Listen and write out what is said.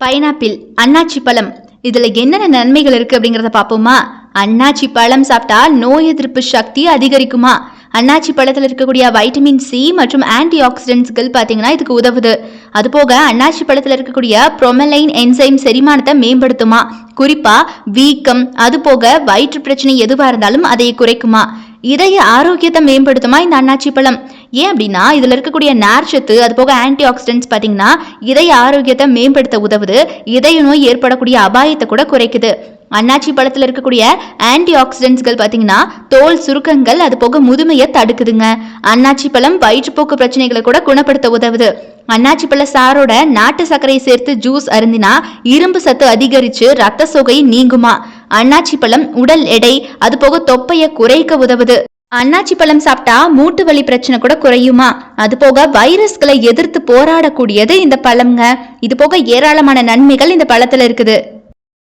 Pineapple, அன்னாச்சி பழம், இதுல என்னென்ன நன்மைகள் இருக்கு அப்படிங்கறத பாப்போமா? அன்னாச்சி பழம் சாப்பிட்டா நோய் எதிர்ப்பு சக்தி அதிகரிக்குமா? அன்னாச்சி பழத்தில் இருக்கக்கூடிய வைட்டமின் சி மற்றும் ஆன்டி ஆக்சிடென்ட்ஸ்கள் பார்த்தீங்கன்னா இதுக்கு உதவுது. அது போக அன்னாச்சி பழத்தில் இருக்கக்கூடிய புரோமெலைன் என்சைம் செரிமானத்தை மேம்படுத்துமா, குறிப்பா வீக்கம், அது போக வயிற்று பிரச்சனை எதுவா இருந்தாலும் அதை குறைக்குமா. இதய ஆரோக்கியத்தை மேம்படுத்துமா இந்த அன்னாச்சி பழம். ஏன் அப்படின்னா இதுல இருக்கக்கூடிய நார்ச்சத்து, அது போக ஆன்டி ஆக்சிடென்ட்ஸ் பார்த்தீங்கன்னா இதய ஆரோக்கியத்தை மேம்படுத்த உதவுது. இதய நோய் ஏற்படக்கூடிய அபாயத்தை கூட குறைக்குது. அன்னாச்சி பழத்தில் இருக்கக்கூடிய ஆன்டி ஆக்சிடென்ட்ஸ்கள் பார்த்தீங்கன்னா தோல் சுருக்கங்கள், அது போக முதுமையை தடுக்குதுங்க. அன்னாச்சி பழம் வயிற்றுப்போக்கு பிரச்சனைகளை கூட குணப்படுத்த உதவுது. அன்னாச்சி பழ சாரோட நாட்டு சர்க்கரை சேர்த்து ஜூஸ் அருந்தினா இரும்பு சத்து அதிகரிச்சு ரத்த சோகை நீங்குமா. அன்னாச்சி பழம் உடல் எடை, அது போக தொப்பையை குறைக்க உதவுது. அன்னாச்சி பழம் சாப்பிட்டா மூட்டு வலி பிரச்சனை கூட குறையுமா. அது போக வைரஸ்களை எதிர்த்து போராடக்கூடியது இந்த பழம்ங்க. இது போக ஏராளமான நன்மைகள் இந்த பழத்துல இருக்குது.